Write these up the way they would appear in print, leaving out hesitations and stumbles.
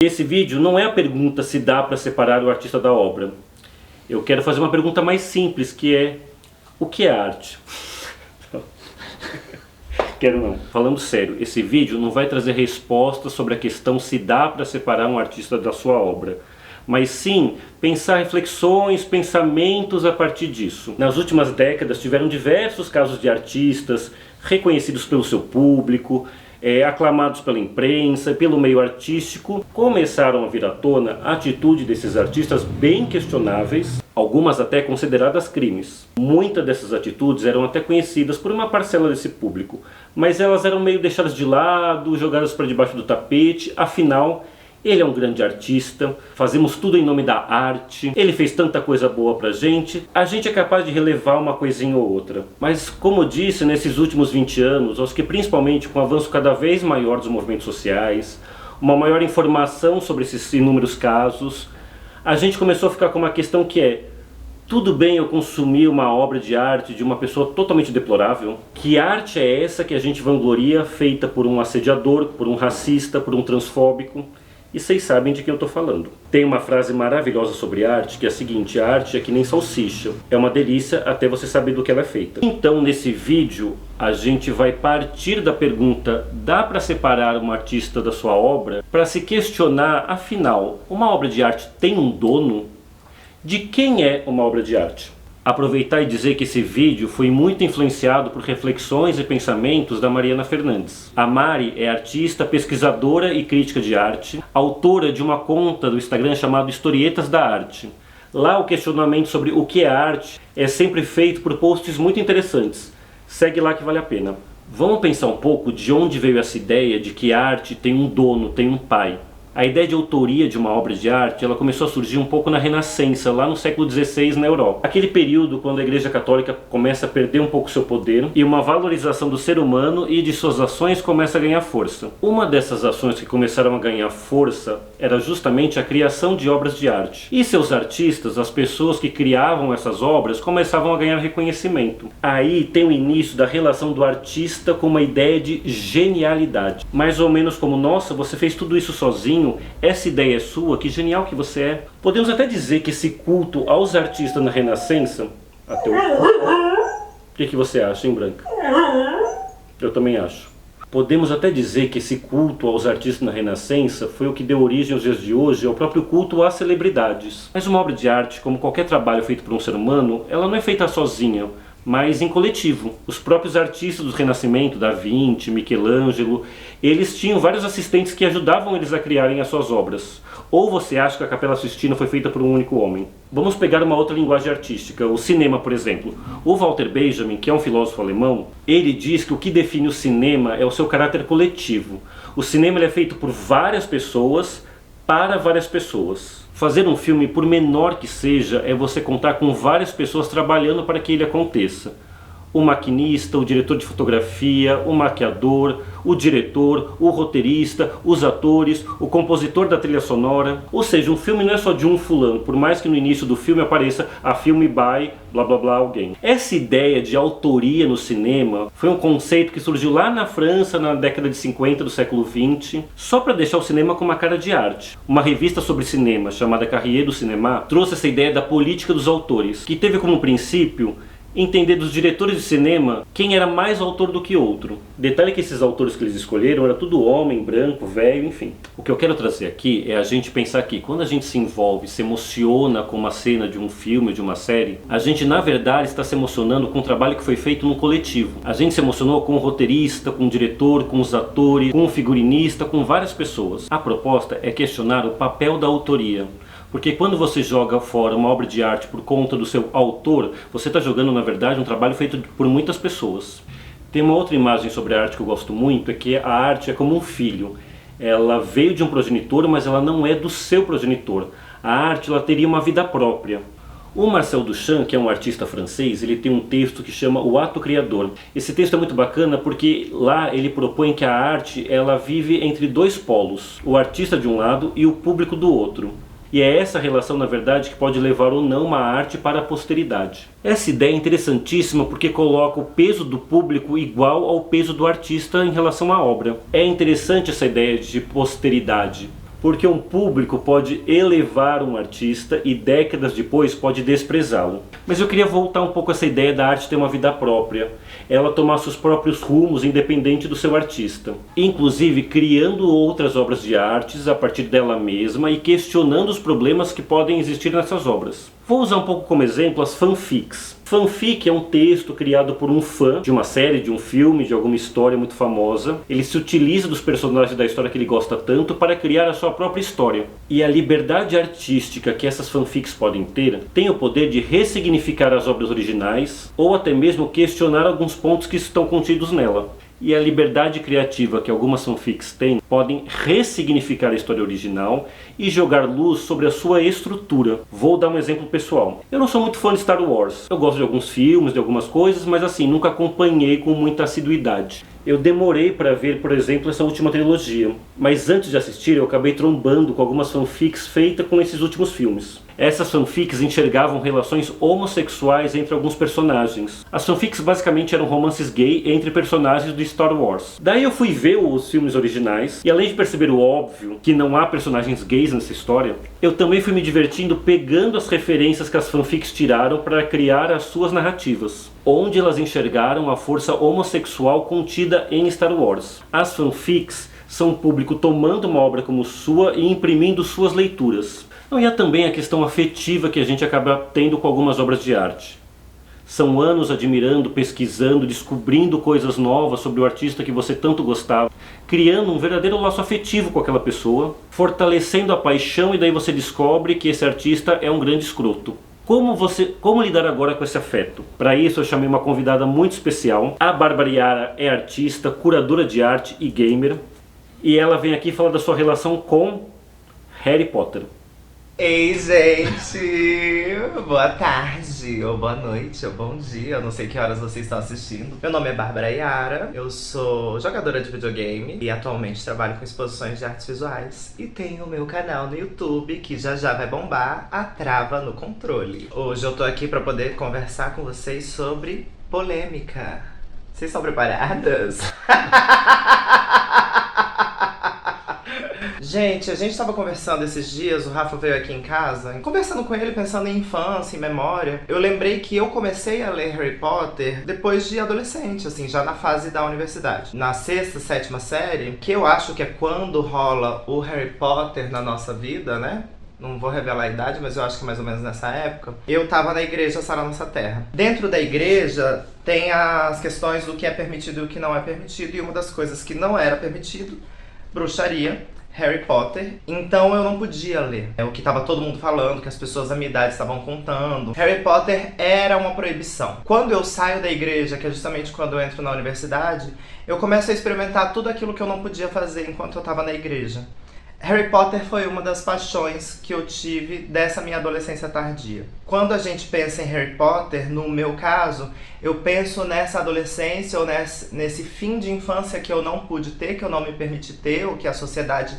Esse vídeo não é a pergunta se dá para separar o artista da obra. Eu quero fazer uma pergunta mais simples, que é: o que é arte? Quero não. Falando sério, esse vídeo não vai trazer respostas sobre a questão se dá para separar um artista da sua obra, mas sim pensar reflexões, pensamentos a partir disso. Nas últimas décadas tiveram diversos casos de artistas reconhecidos pelo seu público, aclamados pela imprensa, pelo meio artístico. Começaram a vir à tona a atitude desses artistas bem questionáveis, algumas até consideradas crimes. Muitas dessas atitudes eram até conhecidas por uma parcela desse público, mas elas eram meio deixadas de lado, jogadas para debaixo do tapete. Afinal, ele é um grande artista, fazemos tudo em nome da arte, ele fez tanta coisa boa pra gente, a gente é capaz de relevar uma coisinha ou outra. Mas, como eu disse, nesses últimos 20 anos, acho que principalmente com o avanço cada vez maior dos movimentos sociais, uma maior informação sobre esses inúmeros casos, a gente começou a ficar com uma questão que é: tudo bem eu consumir uma obra de arte de uma pessoa totalmente deplorável? Que arte é essa que a gente vangloria, feita por um assediador, por um racista, por um transfóbico? E vocês sabem de quem eu estou falando. Tem uma frase maravilhosa sobre arte que é a seguinte: a arte é que nem salsicha, é uma delícia até você saber do que ela é feita. Então, nesse vídeo a gente vai partir da pergunta: dá para separar um artista da sua obra? Para se questionar, afinal, uma obra de arte tem um dono? De quem é uma obra de arte? Aproveitar e dizer que esse vídeo foi muito influenciado por reflexões e pensamentos da Mariana Fernandes. A Mari é artista, pesquisadora e crítica de arte, autora de uma conta do Instagram chamada Historietas da Arte. Lá o questionamento sobre o que é arte é sempre feito por posts muito interessantes. Segue lá que vale a pena. Vamos pensar um pouco de onde veio essa ideia de que a arte tem um dono, tem um pai. A ideia de autoria de uma obra de arte, ela começou a surgir um pouco na Renascença, lá no século XVI na Europa. Aquele período quando a Igreja Católica começa a perder um pouco seu poder e uma valorização do ser humano e de suas ações começa a ganhar força. Uma dessas ações que começaram a ganhar força era justamente a criação de obras de arte. E seus artistas, as pessoas que criavam essas obras, começavam a ganhar reconhecimento. Aí tem o início da relação do artista com uma ideia de genialidade. Mais ou menos como: nossa, você fez tudo isso sozinho, essa ideia é sua, que genial que você é. Podemos até dizer que esse culto aos artistas na Renascença, até o que você acha, hein, Branca? Eu também acho. Podemos até dizer que esse culto aos artistas na Renascença foi o que deu origem aos dias de hoje ao próprio culto às celebridades. Mas uma obra de arte, como qualquer trabalho feito por um ser humano, ela não é feita sozinha, mas em coletivo. Os próprios artistas do Renascimento, Da Vinci, Michelangelo, eles tinham vários assistentes que ajudavam eles a criarem as suas obras. Ou você acha que a Capela Sistina foi feita por um único homem? Vamos pegar uma outra linguagem artística, o cinema, por exemplo. O Walter Benjamin, que é um filósofo alemão, ele diz que o que define o cinema é o seu caráter coletivo. O cinema ele é feito por várias pessoas, para várias pessoas. Fazer um filme, por menor que seja, é você contar com várias pessoas trabalhando para que ele aconteça. O maquinista, o diretor de fotografia, o maquiador, o diretor, o roteirista, os atores, o compositor da trilha sonora. Ou seja, um filme não é só de um fulano, por mais que no início do filme apareça a filme by blá blá blá alguém. Essa ideia de autoria no cinema foi um conceito que surgiu lá na França na década de 50 do século XX, só para deixar o cinema com uma cara de arte. Uma revista sobre cinema chamada Carrier du Cinéma trouxe essa ideia da política dos autores, que teve como princípio entender dos diretores de cinema quem era mais autor do que outro. Detalhe que esses autores que eles escolheram era tudo homem, branco, velho, enfim. O que eu quero trazer aqui é a gente pensar que quando a gente se envolve, se emociona com uma cena de um filme, de uma série, a gente na verdade está se emocionando com um trabalho que foi feito no coletivo. A gente se emocionou com o roteirista, com o diretor, com os atores, com o figurinista, com várias pessoas. A proposta é questionar o papel da autoria. Porque quando você joga fora uma obra de arte por conta do seu autor, você está jogando, na verdade, um trabalho feito por muitas pessoas. Tem uma outra imagem sobre a arte que eu gosto muito, é que a arte é como um filho. Ela veio de um progenitor, mas ela não é do seu progenitor. A arte ela teria uma vida própria. O Marcel Duchamp, que é um artista francês, ele tem um texto que chama O Ato Criador. Esse texto é muito bacana porque lá ele propõe que a arte ela vive entre dois polos, o artista de um lado e o público do outro. E é essa relação, na verdade, que pode levar ou não uma arte para a posteridade. Essa ideia é interessantíssima porque coloca o peso do público igual ao peso do artista em relação à obra. É interessante essa ideia de posteridade, Porque um público pode elevar um artista e décadas depois pode desprezá-lo. Mas eu queria voltar um pouco a essa ideia da arte ter uma vida própria, ela tomar seus próprios rumos independente do seu artista, inclusive criando outras obras de artes a partir dela mesma e questionando os problemas que podem existir nessas obras. Vou usar um pouco como exemplo as fanfics. Fanfic é um texto criado por um fã de uma série, de um filme, de alguma história muito famosa. Ele se utiliza dos personagens da história que ele gosta tanto para criar a sua própria história. E a liberdade artística que essas fanfics podem ter tem o poder de ressignificar as obras originais ou até mesmo questionar alguns pontos que estão contidos nela. E a liberdade criativa que algumas fanfics têm podem ressignificar a história original e jogar luz sobre a sua estrutura. Vou dar um exemplo pessoal. Eu não sou muito fã de Star Wars. Eu gosto de alguns filmes, de algumas coisas, mas assim, nunca acompanhei com muita assiduidade. Eu demorei para ver, por exemplo, essa última trilogia. Mas antes de assistir, eu acabei trombando com algumas fanfics feitas com esses últimos filmes. Essas fanfics enxergavam relações homossexuais entre alguns personagens. As fanfics basicamente eram romances gay entre personagens do Star Wars. Daí eu fui ver os filmes originais, e além de perceber o óbvio, que não há personagens gays nessa história, eu também fui me divertindo pegando as referências que as fanfics tiraram para criar as suas narrativas, onde elas enxergaram a força homossexual contida em Star Wars. As fanfics são o público tomando uma obra como sua e imprimindo suas leituras. E há também a questão afetiva que a gente acaba tendo com algumas obras de arte. São anos admirando, pesquisando, descobrindo coisas novas sobre o artista que você tanto gostava, criando um verdadeiro laço afetivo com aquela pessoa, fortalecendo a paixão, e daí você descobre que esse artista é um grande escroto. Como lidar agora com esse afeto? Para isso eu chamei uma convidada muito especial. A Bárbara Yara é artista, curadora de arte e gamer, e ela vem aqui falar da sua relação com Harry Potter. Ei, gente! Boa tarde, ou boa noite, ou bom dia, eu não sei que horas vocês estão assistindo. Meu nome é Bárbara Yara, eu sou jogadora de videogame e atualmente trabalho com exposições de artes visuais. E tenho o meu canal no YouTube, que já já vai bombar, a Trava no Controle. Hoje eu tô aqui pra poder conversar com vocês sobre polêmica. Vocês estão preparadas? Gente, a gente tava conversando esses dias, o Rafa veio aqui em casa, conversando com ele, pensando em infância, em memória. Eu lembrei que eu comecei a ler Harry Potter depois de adolescente, assim, já na fase da universidade. Na sexta, sétima série, que eu acho que é quando rola o Harry Potter na nossa vida, né? Não vou revelar a idade, mas eu acho que mais ou menos nessa época. Eu tava na igreja Sara Nossa Terra. Dentro da igreja tem as questões do que é permitido e o que não é permitido. E uma das coisas que não era permitido, bruxaria, Harry Potter. Então eu não podia ler. É o que tava todo mundo falando, que as pessoas da minha idade estavam contando. Harry Potter era uma proibição. Quando eu saio da igreja, que é justamente quando eu entro na universidade, eu começo a experimentar tudo aquilo que eu não podia fazer enquanto eu tava na igreja. Harry Potter foi uma das paixões que eu tive dessa minha adolescência tardia. Quando a gente pensa em Harry Potter, no meu caso, eu penso nessa adolescência ou nesse fim de infância que eu não pude ter, que eu não me permiti ter, ou que a sociedade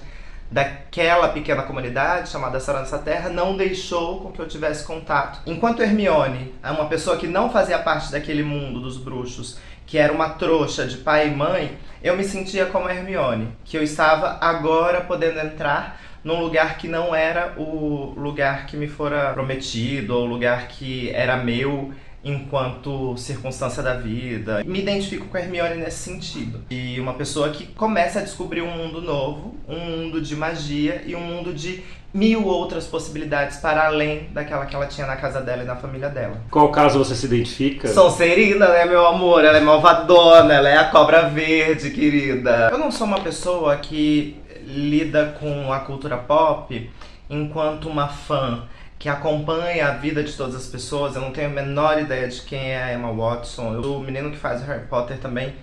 daquela pequena comunidade chamada Sara Nossa Terra não deixou com que eu tivesse contato. Enquanto Hermione é uma pessoa que não fazia parte daquele mundo dos bruxos, que era uma trouxa de pai e mãe, eu me sentia como Hermione, que eu estava agora podendo entrar num lugar que não era o lugar que me fora prometido, ou o lugar que era meu enquanto circunstância da vida. Me identifico com a Hermione nesse sentido. E uma pessoa que começa a descobrir um mundo novo, um mundo de magia e um mundo de 1000 outras possibilidades para além daquela que ela tinha na casa dela e na família dela. Qual caso você se identifica? Sonserina, né, meu amor? Ela é malvadona, ela é a cobra verde, querida. Eu não sou uma pessoa que lida com a cultura pop enquanto uma fã que acompanha a vida de todas as pessoas. Eu não tenho a menor ideia de quem é a Emma Watson. O menino que faz o Harry Potter também,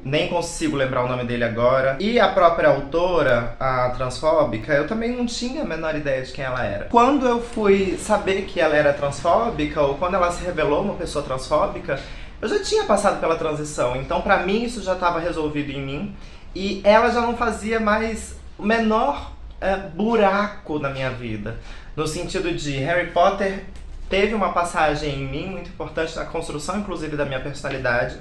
nem consigo lembrar o nome dele agora. E a própria autora, a transfóbica, eu também não tinha a menor ideia de quem ela era. Quando eu fui saber que ela era transfóbica, ou quando ela se revelou uma pessoa transfóbica, eu já tinha passado pela transição. Então pra mim isso já estava resolvido em mim. E ela já não fazia mais o menor buraco na minha vida. No sentido de Harry Potter teve uma passagem em mim muito importante na construção, inclusive, da minha personalidade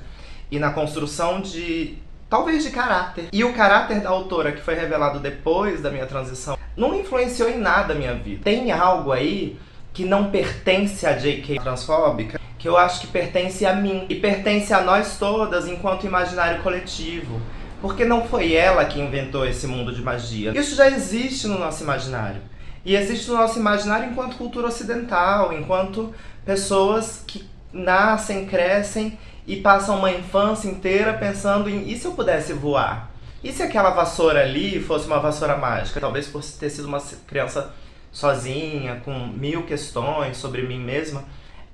e na construção de talvez de caráter. E o caráter da autora, que foi revelado depois da minha transição, não influenciou em nada a minha vida. Tem algo aí que não pertence a J.K. transfóbica, que eu acho que pertence a mim. E pertence a nós todas enquanto imaginário coletivo. Porque não foi ela que inventou esse mundo de magia. Isso já existe no nosso imaginário. E existe no nosso imaginário enquanto cultura ocidental, enquanto pessoas que nascem, crescem e passam uma infância inteira pensando em e se eu pudesse voar? E se aquela vassoura ali fosse uma vassoura mágica? Talvez por ter sido uma criança sozinha, com 1000 questões sobre mim mesma,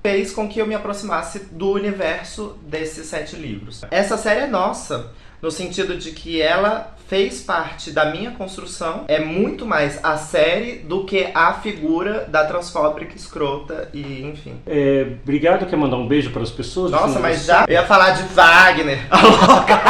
fez com que eu me aproximasse do universo desses 7 livros. Essa série é nossa, no sentido de que ela fez parte da minha construção, é muito mais a série do que a figura da transfóbica escrota e enfim. Obrigado, quer mandar um beijo para as pessoas? Nossa, mas já eu ia falar de Wagner, a louca!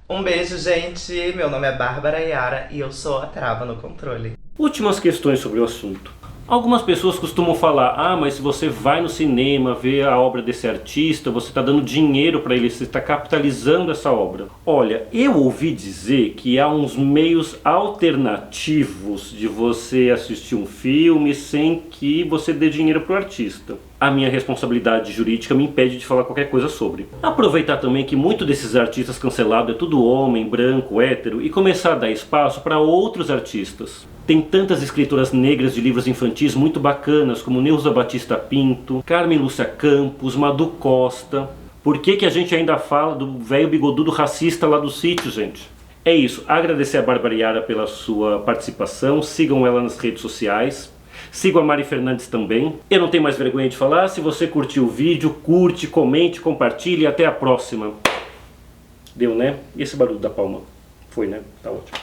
Um beijo, gente. Meu nome é Bárbara Yara e eu sou a trava no controle. Últimas questões sobre o assunto. Algumas pessoas costumam falar, mas se você vai no cinema ver a obra desse artista, você está dando dinheiro para ele, você está capitalizando essa obra. Olha, eu ouvi dizer que há uns meios alternativos de você assistir um filme sem que você dê dinheiro para o artista. A minha responsabilidade jurídica me impede de falar qualquer coisa sobre. Aproveitar também que muito desses artistas cancelados é tudo homem, branco, hétero, e começar a dar espaço para outros artistas. Tem tantas escritoras negras de livros infantis muito bacanas, como Neuza Batista Pinto, Carmen Lúcia Campos, Madu Costa. Por que a gente ainda fala do velho bigodudo racista lá do sítio, gente? É isso, agradecer a Bárbara Yara pela sua participação, sigam ela nas redes sociais. Sigam a Mari Fernandes também. Eu não tenho mais vergonha de falar. Se você curtiu o vídeo, curte, comente, compartilhe e até a próxima. Deu, né? E esse barulho da palma? Foi, né? Tá ótimo.